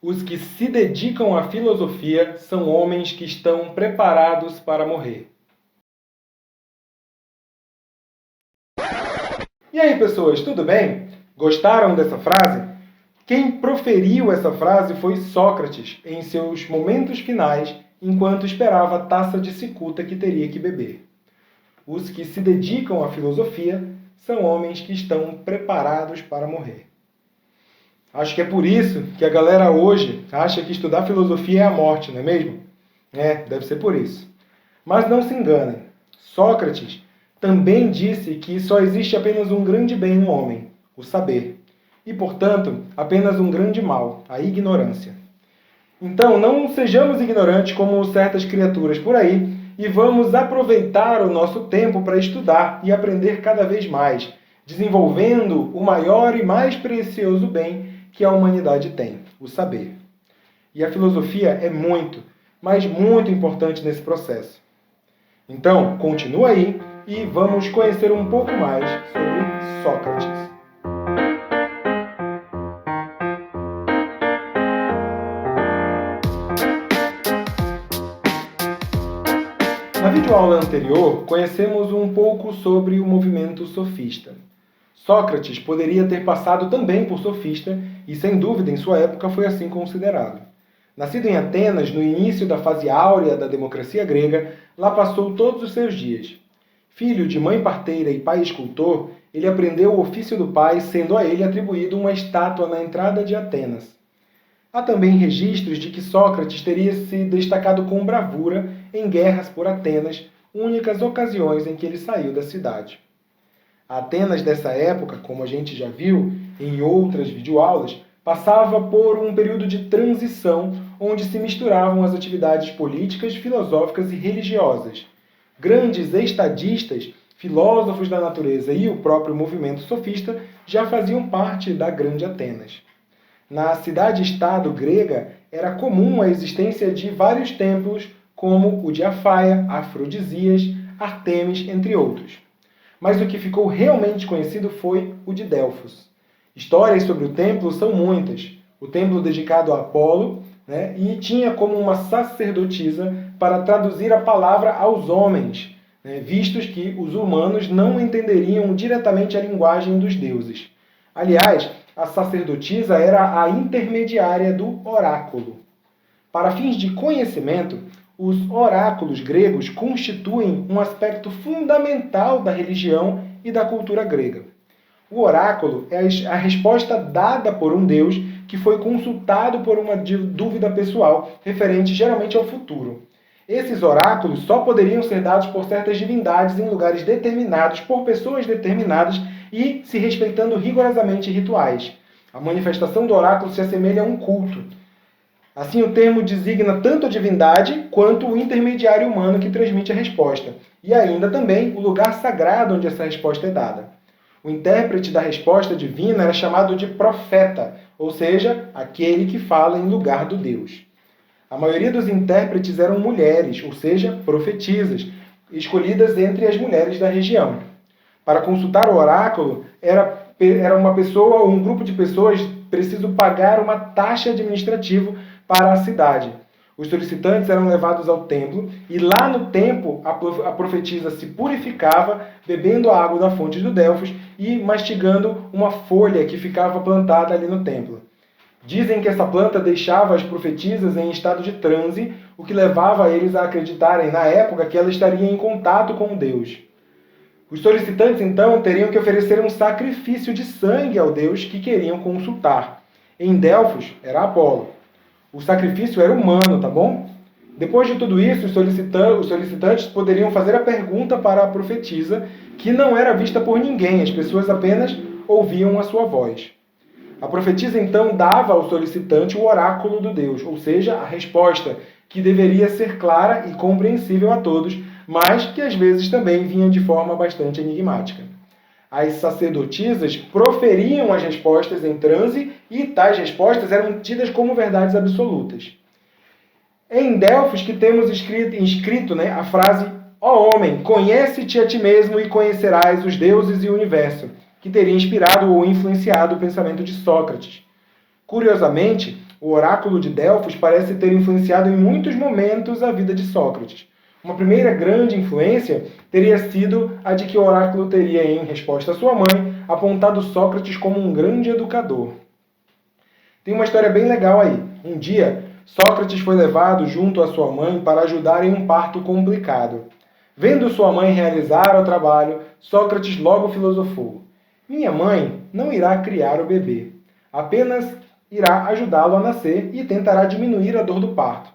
Os que se dedicam à filosofia são homens que estão preparados para morrer. E aí, pessoas, tudo bem? Gostaram dessa frase? Quem proferiu essa frase foi Sócrates, em seus momentos finais, enquanto esperava a taça de cicuta que teria que beber. Os que se dedicam à filosofia são homens que estão preparados para morrer. Acho que é por isso que a galera hoje acha que estudar filosofia é a morte, não é mesmo? Deve ser por isso. Mas não se enganem. Sócrates também disse que só existe apenas um grande bem no homem, o saber. E, portanto, apenas um grande mal, a ignorância. Então, não sejamos ignorantes como certas criaturas por aí e vamos aproveitar o nosso tempo para estudar e aprender cada vez mais, desenvolvendo o maior e mais precioso bem que a humanidade tem, o saber. E a filosofia é muito, mas muito importante nesse processo. Então, continua aí e vamos conhecer um pouco mais sobre Sócrates. Na videoaula anterior, conhecemos um pouco sobre o movimento sofista. Sócrates poderia ter passado também por sofista e, sem dúvida, em sua época foi assim considerado. Nascido em Atenas, no início da fase áurea da democracia grega, lá passou todos os seus dias. Filho de mãe parteira e pai escultor, ele aprendeu o ofício do pai, sendo a ele atribuído uma estátua na entrada de Atenas. Há também registros de que Sócrates teria se destacado com bravura em guerras por Atenas, únicas ocasiões em que ele saiu da cidade. A Atenas dessa época, como a gente já viu em outras videoaulas, passava por um período de transição onde se misturavam as atividades políticas, filosóficas e religiosas. Grandes estadistas, filósofos da natureza e o próprio movimento sofista já faziam parte da Grande Atenas. Na cidade-estado grega, era comum a existência de vários templos, como o de Afaia, Afrodisias, Ártemis, entre outros. Mas o que ficou realmente conhecido foi o de Delfos. Histórias sobre o templo são muitas. O templo dedicado a Apolo, e tinha como uma sacerdotisa para traduzir a palavra aos homens, vistos que os humanos não entenderiam diretamente a linguagem dos deuses. Aliás, a sacerdotisa era a intermediária do oráculo. Para fins de conhecimento, os oráculos gregos constituem um aspecto fundamental da religião e da cultura grega. O oráculo é a resposta dada por um deus que foi consultado por uma dúvida pessoal, referente geralmente ao futuro. Esses oráculos só poderiam ser dados por certas divindades em lugares determinados, por pessoas determinadas e se respeitando rigorosamente rituais. A manifestação do oráculo se assemelha a um culto. Assim, o termo designa tanto a divindade quanto o intermediário humano que transmite a resposta, e ainda também o lugar sagrado onde essa resposta é dada. O intérprete da resposta divina era chamado de profeta, ou seja, aquele que fala em lugar do Deus. A maioria dos intérpretes eram mulheres, ou seja, profetisas, escolhidas entre as mulheres da região. Para consultar o oráculo, era uma pessoa ou um grupo de pessoas preciso pagar uma taxa administrativa para a cidade. Os solicitantes eram levados ao templo e lá no templo a profetisa se purificava bebendo a água da fonte do Delfos e mastigando uma folha que ficava plantada ali no templo. Dizem que essa planta deixava as profetisas em estado de transe, o que levava eles a acreditarem na época que ela estaria em contato com Deus. Os solicitantes, então, teriam que oferecer um sacrifício de sangue ao Deus que queriam consultar. Em Delfos, era Apolo. O sacrifício era humano, tá bom? Depois de tudo isso, os solicitantes poderiam fazer a pergunta para a profetisa, que não era vista por ninguém, as pessoas apenas ouviam a sua voz. A profetisa, então, dava ao solicitante o oráculo do Deus, ou seja, a resposta, que deveria ser clara e compreensível a todos, mas que às vezes também vinha de forma bastante enigmática. As sacerdotisas proferiam as respostas em transe e tais respostas eram tidas como verdades absolutas. É em Delfos que temos inscrito a frase «Ó homem, conhece-te a ti mesmo e conhecerás os deuses e o universo», que teria inspirado ou influenciado o pensamento de Sócrates. Curiosamente, o oráculo de Delfos parece ter influenciado em muitos momentos a vida de Sócrates. Uma primeira grande influência teria sido a de que o oráculo teria, em resposta à sua mãe, apontado Sócrates como um grande educador. Tem uma história bem legal aí. Um dia, Sócrates foi levado junto à sua mãe para ajudar em um parto complicado. Vendo sua mãe realizar o trabalho, Sócrates logo filosofou: minha mãe não irá criar o bebê, apenas irá ajudá-lo a nascer e tentará diminuir a dor do parto.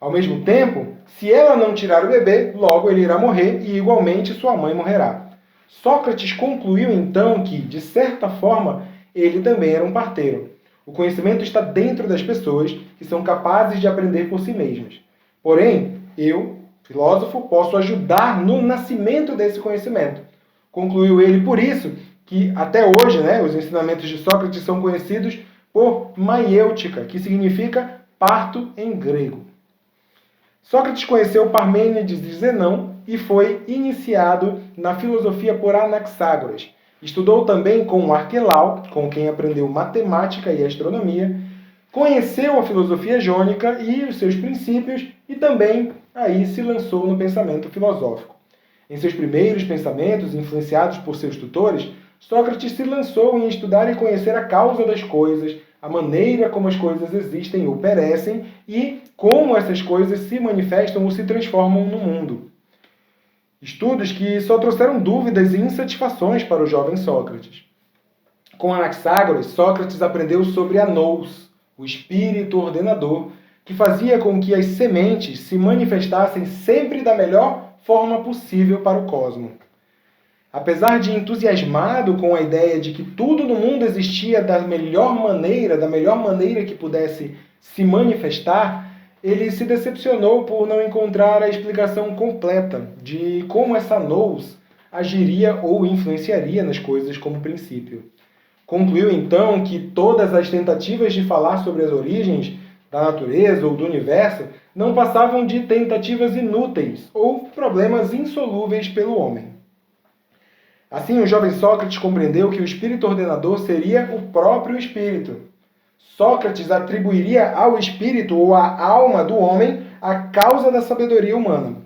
Ao mesmo tempo, se ela não tirar o bebê, logo ele irá morrer e igualmente sua mãe morrerá. Sócrates concluiu então que, de certa forma, ele também era um parteiro. O conhecimento está dentro das pessoas que são capazes de aprender por si mesmas. Porém, eu, filósofo, posso ajudar no nascimento desse conhecimento. Concluiu ele por isso que, até hoje, os ensinamentos de Sócrates são conhecidos por maiêutica, que significa parto em grego. Sócrates conheceu Parmênides e Zenão e foi iniciado na filosofia por Anaxágoras. Estudou também com Arquelau, com quem aprendeu matemática e astronomia, conheceu a filosofia jônica e os seus princípios e também aí se lançou no pensamento filosófico. Em seus primeiros pensamentos, influenciados por seus tutores, Sócrates se lançou em estudar e conhecer a causa das coisas, a maneira como as coisas existem ou perecem e como essas coisas se manifestam ou se transformam no mundo. Estudos que só trouxeram dúvidas e insatisfações para o jovem Sócrates. Com Anaxágoras, Sócrates aprendeu sobre a nous, o espírito ordenador, que fazia com que as sementes se manifestassem sempre da melhor forma possível para o cosmos. Apesar de entusiasmado com a ideia de que tudo no mundo existia da melhor maneira que pudesse se manifestar, ele se decepcionou por não encontrar a explicação completa de como essa nous agiria ou influenciaria nas coisas como princípio. Concluiu então que todas as tentativas de falar sobre as origens da natureza ou do universo não passavam de tentativas inúteis ou problemas insolúveis pelo homem. Assim, o jovem Sócrates compreendeu que o espírito ordenador seria o próprio espírito. Sócrates atribuiria ao espírito ou à alma do homem a causa da sabedoria humana.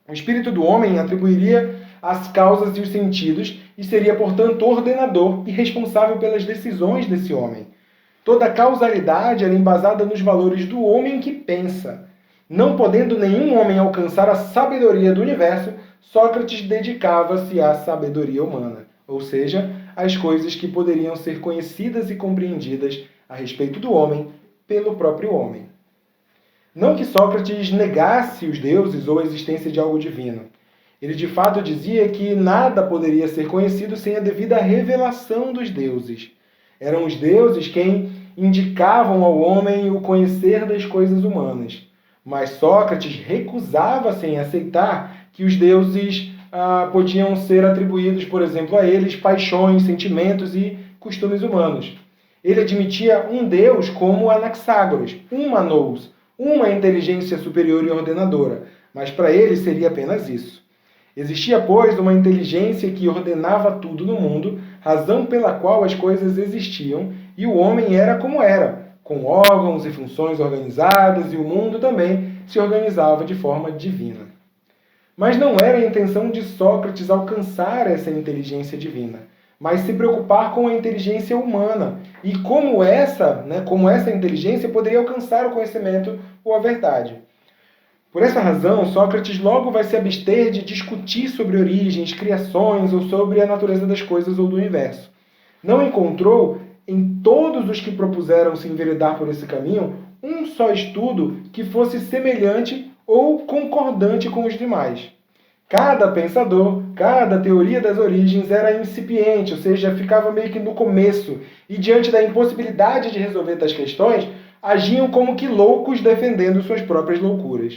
O espírito do homem atribuiria as causas e os sentidos e seria, portanto, ordenador e responsável pelas decisões desse homem. Toda causalidade era embasada nos valores do homem que pensa. Não podendo nenhum homem alcançar a sabedoria do universo, Sócrates dedicava-se à sabedoria humana, ou seja, às coisas que poderiam ser conhecidas e compreendidas a respeito do homem pelo próprio homem. Não que Sócrates negasse os deuses ou a existência de algo divino. Ele de fato dizia que nada poderia ser conhecido sem a devida revelação dos deuses. Eram os deuses quem indicavam ao homem o conhecer das coisas humanas. Mas Sócrates recusava-se em aceitar que os deuses podiam ser atribuídos, por exemplo, a eles paixões, sentimentos e costumes humanos. Ele admitia um deus como Anaxágoras, uma nous, uma inteligência superior e ordenadora, mas para ele seria apenas isso. Existia, pois, uma inteligência que ordenava tudo no mundo, razão pela qual as coisas existiam, e o homem era como era, com órgãos e funções organizadas, e o mundo também se organizava de forma divina. Mas não era a intenção de Sócrates alcançar essa inteligência divina, mas se preocupar com a inteligência humana e como essa inteligência poderia alcançar o conhecimento ou a verdade. Por essa razão, Sócrates logo vai se abster de discutir sobre origens, criações ou sobre a natureza das coisas ou do universo. Não encontrou, em todos os que propuseram se enveredar por esse caminho, um só estudo que fosse semelhante ou concordante com os demais. Cada pensador, cada teoria das origens era incipiente, ou seja, ficava meio que no começo, e diante da impossibilidade de resolver tais questões, agiam como que loucos defendendo suas próprias loucuras.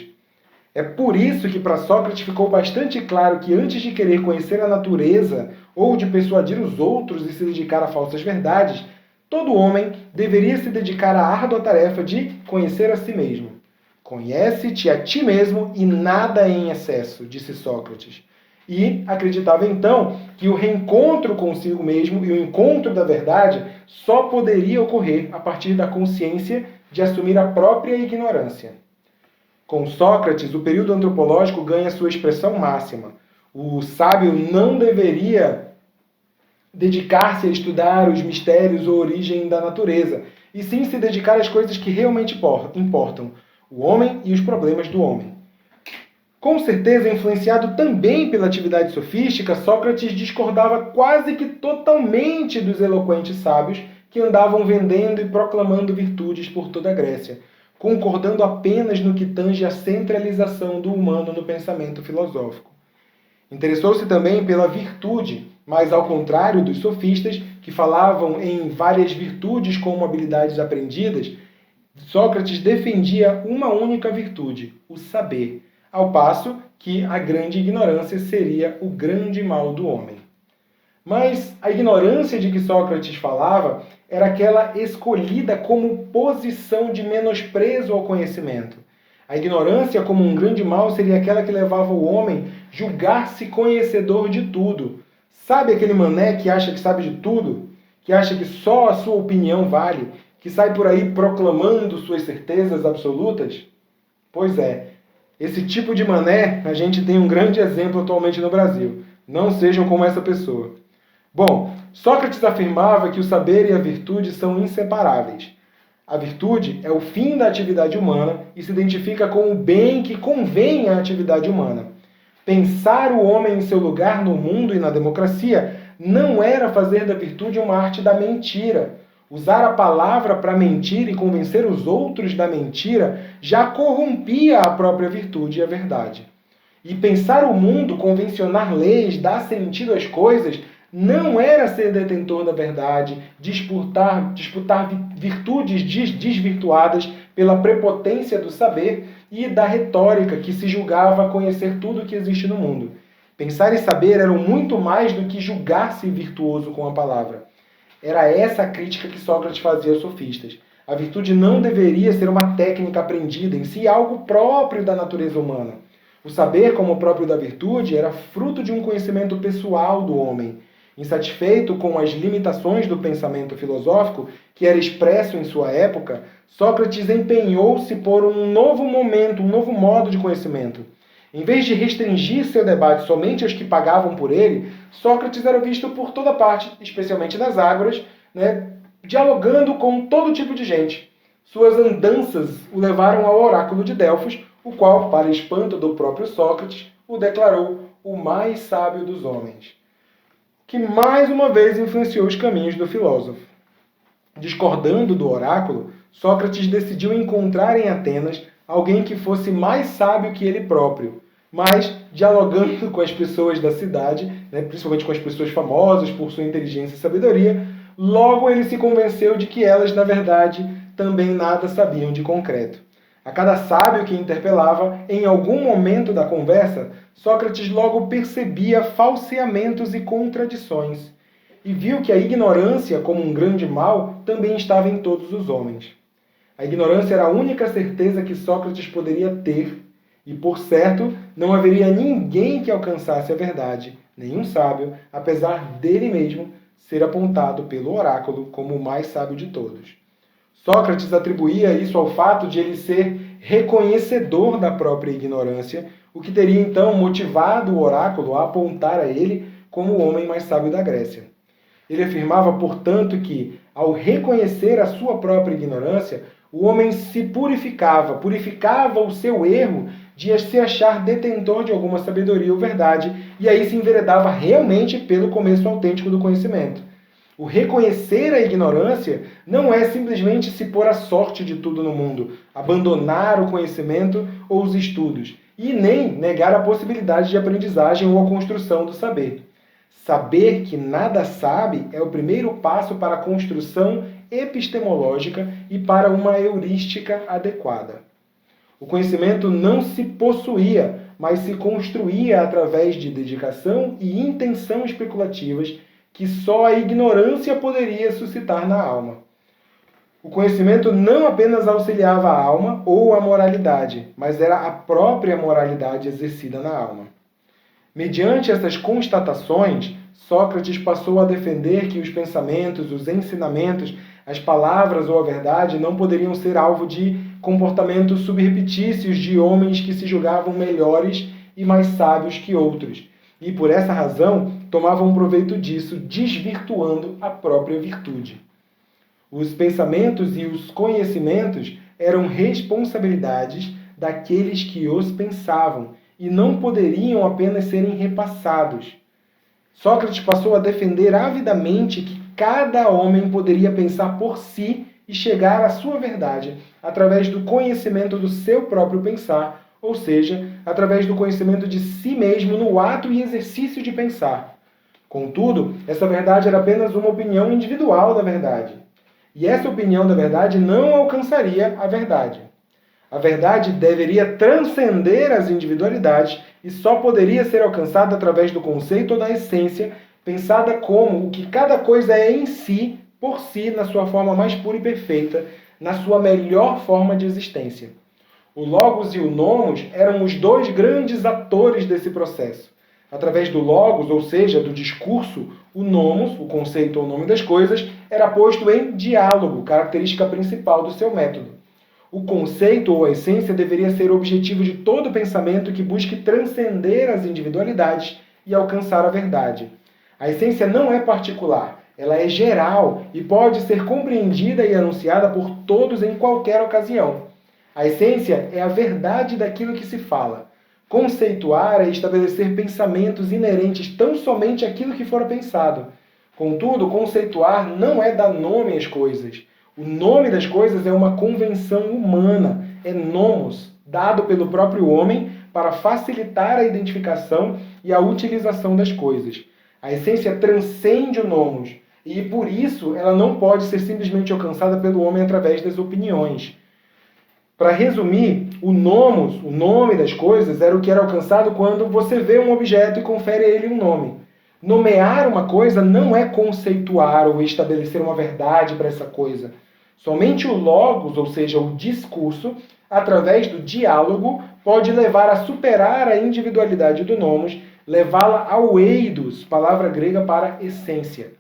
É por isso que para Sócrates ficou bastante claro que antes de querer conhecer a natureza ou de persuadir os outros e se dedicar a falsas verdades, todo homem deveria se dedicar à árdua tarefa de conhecer a si mesmo. Conhece-te a ti mesmo e nada em excesso, disse Sócrates. E acreditava então que o reencontro consigo mesmo e o encontro da verdade só poderia ocorrer a partir da consciência de assumir a própria ignorância. Com Sócrates, o período antropológico ganha sua expressão máxima. O sábio não deveria dedicar-se a estudar os mistérios ou origem da natureza, e sim se dedicar às coisas que realmente importam, o homem e os problemas do homem. Com certeza, influenciado também pela atividade sofística, Sócrates discordava quase que totalmente dos eloquentes sábios que andavam vendendo e proclamando virtudes por toda a Grécia, concordando apenas no que tange à centralização do humano no pensamento filosófico. Interessou-se também pela virtude, mas ao contrário dos sofistas, que falavam em várias virtudes como habilidades aprendidas, Sócrates defendia uma única virtude, o saber, ao passo que a grande ignorância seria o grande mal do homem. Mas a ignorância de que Sócrates falava era aquela escolhida como posição de menosprezo ao conhecimento. A ignorância como um grande mal seria aquela que levava o homem a julgar-se conhecedor de tudo. Sabe aquele mané que acha que sabe de tudo? Que acha que só a sua opinião vale? Que sai por aí proclamando suas certezas absolutas? Pois é, esse tipo de mané a gente tem um grande exemplo atualmente no Brasil. Não sejam como essa pessoa. Bom, Sócrates afirmava que o saber e a virtude são inseparáveis. A virtude é o fim da atividade humana e se identifica com o bem que convém à atividade humana. Pensar o homem em seu lugar no mundo e na democracia não era fazer da virtude uma arte da mentira. Usar a palavra para mentir e convencer os outros da mentira já corrompia a própria virtude e a verdade. E pensar o mundo, convencionar leis, dar sentido às coisas, não era ser detentor da verdade, disputar virtudes desvirtuadas pela prepotência do saber e da retórica que se julgava conhecer tudo o que existe no mundo. Pensar e saber eram muito mais do que julgar-se virtuoso com a palavra. Era essa a crítica que Sócrates fazia aos sofistas. A virtude não deveria ser uma técnica aprendida, em si algo próprio da natureza humana. O saber, como próprio da virtude, era fruto de um conhecimento pessoal do homem. Insatisfeito com as limitações do pensamento filosófico, que era expresso em sua época, Sócrates empenhou-se por um novo momento, um novo modo de conhecimento. Em vez de restringir seu debate somente aos que pagavam por ele, Sócrates era visto por toda parte, especialmente nas ágoras, dialogando com todo tipo de gente. Suas andanças o levaram ao oráculo de Delfos, o qual, para espanto do próprio Sócrates, o declarou o mais sábio dos homens, que mais uma vez influenciou os caminhos do filósofo. Discordando do oráculo, Sócrates decidiu encontrar em Atenas alguém que fosse mais sábio que ele próprio, mas dialogando com as pessoas da cidade, principalmente com as pessoas famosas por sua inteligência e sabedoria, logo ele se convenceu de que elas, na verdade, também nada sabiam de concreto. A cada sábio que interpelava, em algum momento da conversa, Sócrates logo percebia falseamentos e contradições, e viu que a ignorância, como um grande mal, também estava em todos os homens. A ignorância era a única certeza que Sócrates poderia ter, e, por certo, não haveria ninguém que alcançasse a verdade, nenhum sábio, apesar dele mesmo ser apontado pelo oráculo como o mais sábio de todos. Sócrates atribuía isso ao fato de ele ser reconhecedor da própria ignorância, o que teria então motivado o oráculo a apontar a ele como o homem mais sábio da Grécia. Ele afirmava, portanto, que, ao reconhecer a sua própria ignorância, o homem se purificava o seu erro de se achar detentor de alguma sabedoria ou verdade, e aí se enveredava realmente pelo começo autêntico do conhecimento. O reconhecer a ignorância não é simplesmente se pôr à sorte de tudo no mundo, abandonar o conhecimento ou os estudos, e nem negar a possibilidade de aprendizagem ou a construção do saber. Saber que nada sabe é o primeiro passo para a construção epistemológica e para uma heurística adequada. O conhecimento não se possuía, mas se construía através de dedicação e intenção especulativas que só a ignorância poderia suscitar na alma. O conhecimento não apenas auxiliava a alma ou a moralidade, mas era a própria moralidade exercida na alma. Mediante essas constatações, Sócrates passou a defender que os pensamentos, os ensinamentos, as palavras ou a verdade não poderiam ser alvo de comportamentos subrepetícios de homens que se julgavam melhores e mais sábios que outros. E por essa razão, tomavam proveito disso, desvirtuando a própria virtude. Os pensamentos e os conhecimentos eram responsabilidades daqueles que os pensavam e não poderiam apenas serem repassados. Sócrates passou a defender avidamente que cada homem poderia pensar por si e chegar à sua verdade através do conhecimento do seu próprio pensar, ou seja, através do conhecimento de si mesmo no ato e exercício de pensar. Contudo, essa verdade era apenas uma opinião individual da verdade. E essa opinião da verdade não alcançaria a verdade. A verdade deveria transcender as individualidades e só poderia ser alcançada através do conceito ou da essência, pensada como o que cada coisa é em si, por si, na sua forma mais pura e perfeita, na sua melhor forma de existência. O Logos e o Nomos eram os dois grandes atores desse processo. Através do Logos, ou seja, do discurso, o Nomos, o conceito ou nome das coisas, era posto em diálogo, característica principal do seu método. O conceito ou a essência deveria ser o objetivo de todo pensamento que busque transcender as individualidades e alcançar a verdade. A essência não é particular, ela é geral e pode ser compreendida e anunciada por todos em qualquer ocasião. A essência é a verdade daquilo que se fala. Conceituar é estabelecer pensamentos inerentes tão somente àquilo que for pensado. Contudo, conceituar não é dar nome às coisas. O nome das coisas é uma convenção humana, é nomos, dado pelo próprio homem para facilitar a identificação e a utilização das coisas. A essência transcende o nomos e, por isso, ela não pode ser simplesmente alcançada pelo homem através das opiniões. Para resumir, o nomos, o nome das coisas, era o que era alcançado quando você vê um objeto e confere a ele um nome. Nomear uma coisa não é conceituar ou estabelecer uma verdade para essa coisa. Somente o logos, ou seja, o discurso, através do diálogo, pode levar a superar a individualidade do nomos, levá-la ao eidos, palavra grega para essência.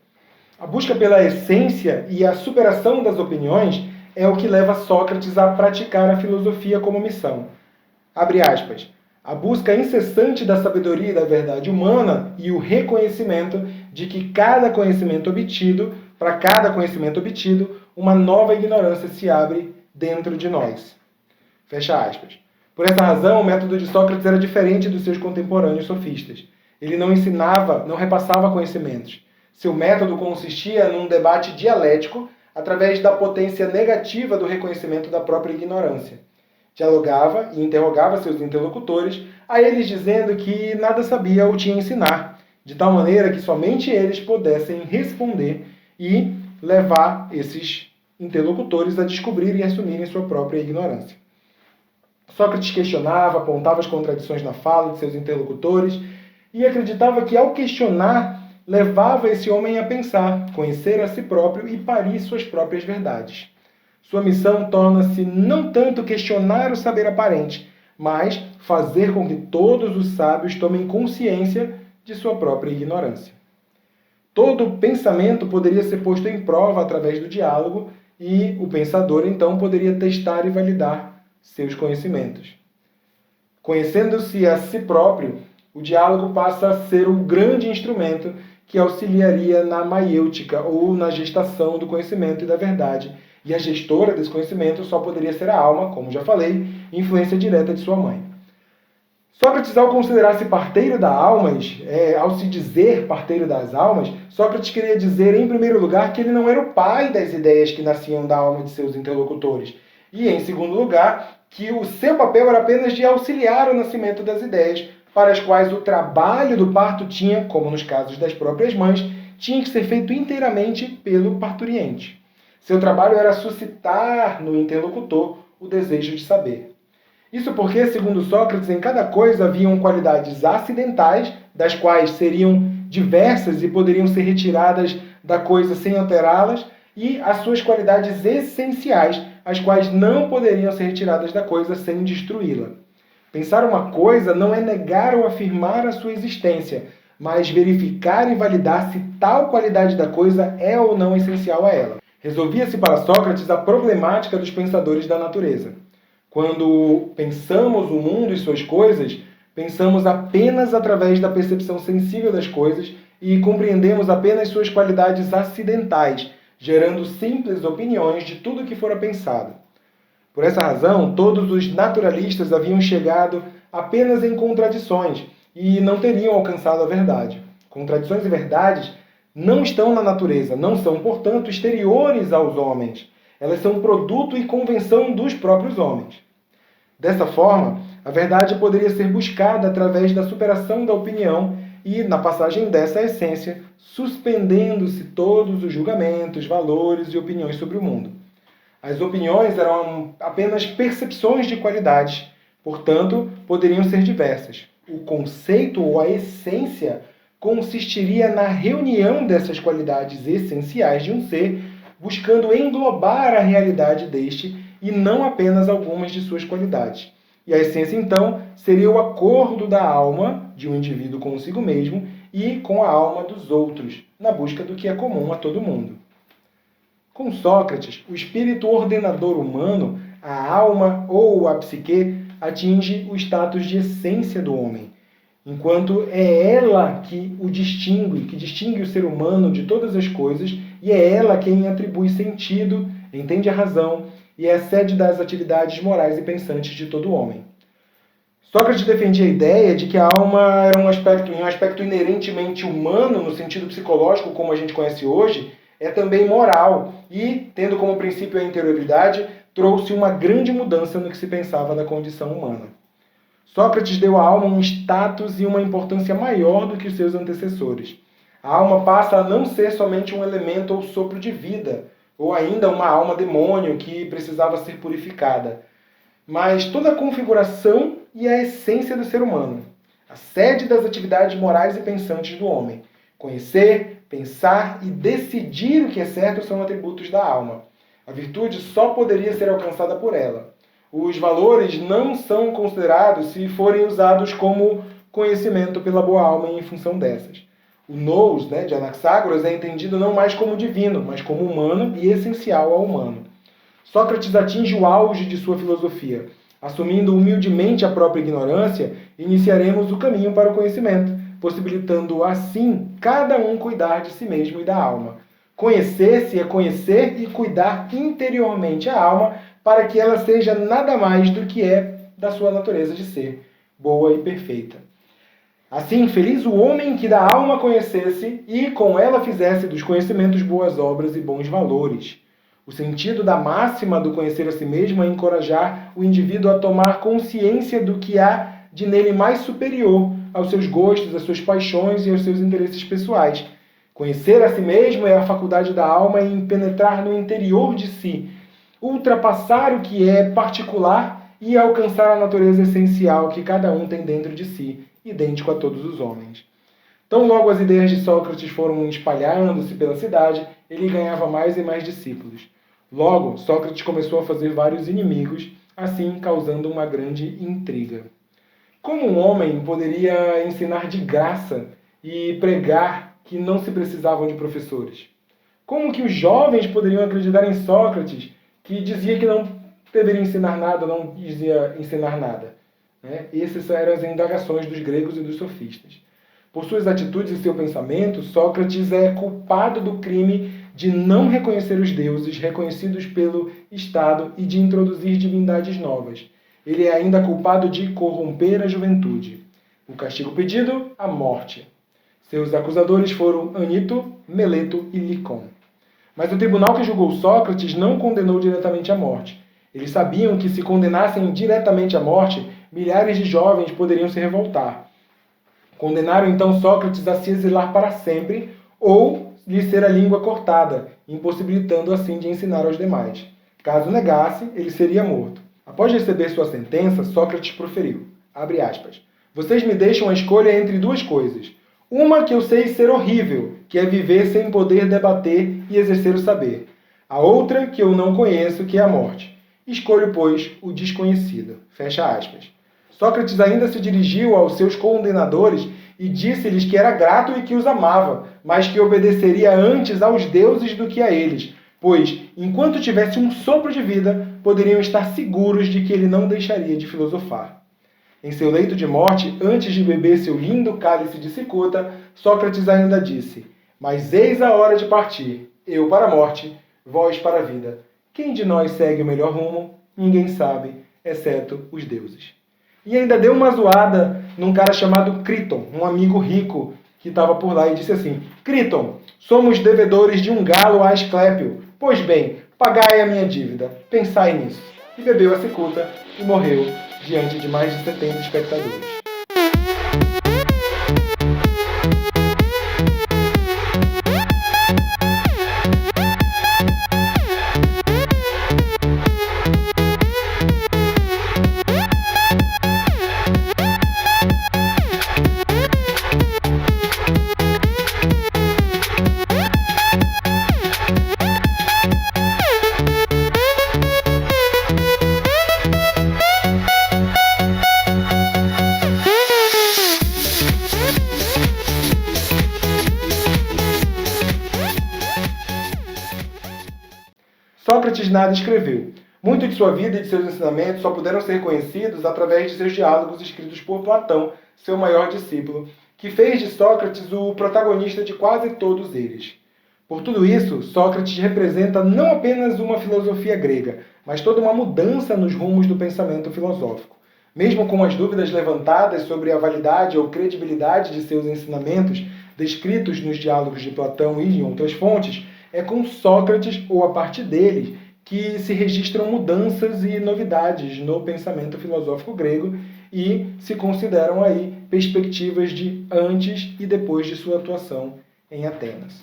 A busca pela essência e a superação das opiniões é o que leva Sócrates a praticar a filosofia como missão. Abre aspas. A busca incessante da sabedoria e da verdade humana e o reconhecimento de que para cada conhecimento obtido, uma nova ignorância se abre dentro de nós. Fecha aspas. Por essa razão, o método de Sócrates era diferente dos seus contemporâneos sofistas. Ele não ensinava, não repassava conhecimentos. Seu método consistia num debate dialético através da potência negativa do reconhecimento da própria ignorância. Dialogava e interrogava seus interlocutores, a eles dizendo que nada sabia ou tinha a ensinar, de tal maneira que somente eles pudessem responder e levar esses interlocutores a descobrirem e assumirem sua própria ignorância. Sócrates questionava, apontava as contradições na fala de seus interlocutores e acreditava que, ao questionar, levava esse homem a pensar, conhecer a si próprio e parir suas próprias verdades. Sua missão torna-se não tanto questionar o saber aparente, mas fazer com que todos os sábios tomem consciência de sua própria ignorância. Todo pensamento poderia ser posto em prova através do diálogo e o pensador, então, poderia testar e validar seus conhecimentos. Conhecendo-se a si próprio, o diálogo passa a ser o grande instrumento que auxiliaria na maiêutica, ou na gestação do conhecimento e da verdade. E a gestora desse conhecimento só poderia ser a alma, como já falei, influência direta de sua mãe. Sócrates, ao considerar-se parteiro das almas, ao se dizer parteiro das almas, Sócrates queria dizer, em primeiro lugar, que ele não era o pai das ideias que nasciam da alma de seus interlocutores. E, em segundo lugar, que o seu papel era apenas de auxiliar o nascimento das ideias, para as quais o trabalho do parto tinha, como nos casos das próprias mães, tinha que ser feito inteiramente pelo parturiente. Seu trabalho era suscitar no interlocutor o desejo de saber. Isso porque, segundo Sócrates, em cada coisa haviam qualidades acidentais, das quais seriam diversas e poderiam ser retiradas da coisa sem alterá-las, e as suas qualidades essenciais, as quais não poderiam ser retiradas da coisa sem destruí-la. Pensar uma coisa não é negar ou afirmar a sua existência, mas verificar e validar se tal qualidade da coisa é ou não essencial a ela. Resolvia-se para Sócrates a problemática dos pensadores da natureza. Quando pensamos o mundo e suas coisas, pensamos apenas através da percepção sensível das coisas e compreendemos apenas suas qualidades acidentais, gerando simples opiniões de tudo que fora pensado. Por essa razão, todos os naturalistas haviam chegado apenas em contradições e não teriam alcançado a verdade. Contradições e verdades não estão na natureza, não são, portanto, exteriores aos homens. Elas são produto e convenção dos próprios homens. Dessa forma, a verdade poderia ser buscada através da superação da opinião e, na passagem dessa essência, suspendendo-se todos os julgamentos, valores e opiniões sobre o mundo. As opiniões eram apenas percepções de qualidades, portanto, poderiam ser diversas. O conceito ou a essência consistiria na reunião dessas qualidades essenciais de um ser, buscando englobar a realidade deste e não apenas algumas de suas qualidades. E a essência, então, seria o acordo da alma de um indivíduo consigo mesmo e com a alma dos outros, na busca do que é comum a todo mundo. Com Sócrates, o espírito ordenador humano, a alma ou a psique, atinge o status de essência do homem, enquanto é ela que o distingue, que distingue o ser humano de todas as coisas, e é ela quem atribui sentido, entende a razão e é a sede das atividades morais e pensantes de todo homem. Sócrates defendia a ideia de que a alma era um aspecto inerentemente humano, no sentido psicológico, como a gente conhece hoje, é também moral e, tendo como princípio a interioridade, trouxe uma grande mudança no que se pensava da condição humana. Sócrates deu à alma um status e uma importância maior do que os seus antecessores. A alma passa a não ser somente um elemento ou sopro de vida, ou ainda uma alma demônio que precisava ser purificada, mas toda a configuração e a essência do ser humano, a sede das atividades morais e pensantes do homem. Conhecer, pensar e decidir o que é certo são atributos da alma. A virtude só poderia ser alcançada por ela. Os valores não são considerados se forem usados como conhecimento pela boa alma em função dessas. O nous, de Anaxágoras, é entendido não mais como divino, mas como humano e essencial ao humano. Sócrates atinge o auge de sua filosofia. Assumindo humildemente a própria ignorância, iniciaremos o caminho para o conhecimento, possibilitando assim cada um cuidar de si mesmo e da alma. Conhecer-se é conhecer e cuidar interiormente a alma para que ela seja nada mais do que é da sua natureza de ser, boa e perfeita. Assim, feliz o homem que da alma conhecesse e com ela fizesse dos conhecimentos boas obras e bons valores. O sentido da máxima do conhecer a si mesmo é encorajar o indivíduo a tomar consciência do que há de nele mais superior aos seus gostos, às suas paixões e aos seus interesses pessoais. Conhecer a si mesmo é a faculdade da alma em penetrar no interior de si, ultrapassar o que é particular e alcançar a natureza essencial que cada um tem dentro de si, idêntico a todos os homens. Tão logo as ideias de Sócrates foram espalhando-se pela cidade, ele ganhava mais e mais discípulos. Logo, Sócrates começou a fazer vários inimigos, assim causando uma grande intriga. Como um homem poderia ensinar de graça e pregar que não se precisavam de professores? Como que os jovens poderiam acreditar em Sócrates, que dizia que não deveria ensinar nada, não dizia ensinar nada? Essas eram as indagações dos gregos e dos sofistas. Por suas atitudes e seu pensamento, Sócrates é culpado do crime de não reconhecer os deuses reconhecidos pelo Estado e de introduzir divindades novas. Ele é ainda culpado de corromper a juventude. O castigo pedido, a morte. Seus acusadores foram Anito, Meleto e Licon. Mas o tribunal que julgou Sócrates não condenou diretamente à morte. Eles sabiam que se condenassem diretamente à morte, milhares de jovens poderiam se revoltar. Condenaram então Sócrates a se exilar para sempre ou lhe ser a língua cortada, impossibilitando assim de ensinar aos demais. Caso negasse, ele seria morto. Após receber sua sentença, Sócrates proferiu, abre aspas, vocês me deixam a escolha entre duas coisas. Uma que eu sei ser horrível, que é viver sem poder debater e exercer o saber. A outra que eu não conheço, que é a morte. Escolho, pois, o desconhecido. Fecha aspas. Sócrates ainda se dirigiu aos seus condenadores e disse-lhes que era grato e que os amava, mas que obedeceria antes aos deuses do que a eles, pois, enquanto tivesse um sopro de vida, poderiam estar seguros de que ele não deixaria de filosofar. Em seu leito de morte, antes de beber seu lindo cálice de cicuta, Sócrates ainda disse: "Mas eis a hora de partir, eu para a morte, vós para a vida. Quem de nós segue o melhor rumo? Ninguém sabe, exceto os deuses." E ainda deu uma zoada num cara chamado Criton, um amigo rico que estava por lá, e disse assim: "Criton, somos devedores de um galo a Asclépio. Pois bem, pagai a minha dívida, pensai nisso." E bebeu a cicuta e morreu diante de mais de 70 espectadores. Sócrates nada escreveu. Muito de sua vida e de seus ensinamentos só puderam ser conhecidos através de seus diálogos escritos por Platão, seu maior discípulo, que fez de Sócrates o protagonista de quase todos eles. Por tudo isso, Sócrates representa não apenas uma filosofia grega, mas toda uma mudança nos rumos do pensamento filosófico. Mesmo com as dúvidas levantadas sobre a validade ou credibilidade de seus ensinamentos, descritos nos diálogos de Platão e em outras fontes, é com Sócrates, ou a partir dele, que se registram mudanças e novidades no pensamento filosófico grego e se consideram aí perspectivas de antes e depois de sua atuação em Atenas.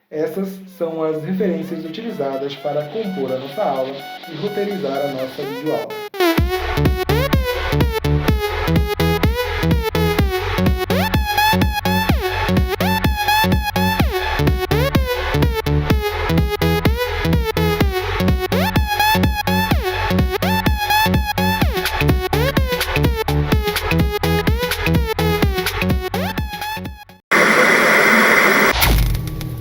Essas são as referências utilizadas para compor a nossa aula e roteirizar a nossa videoaula.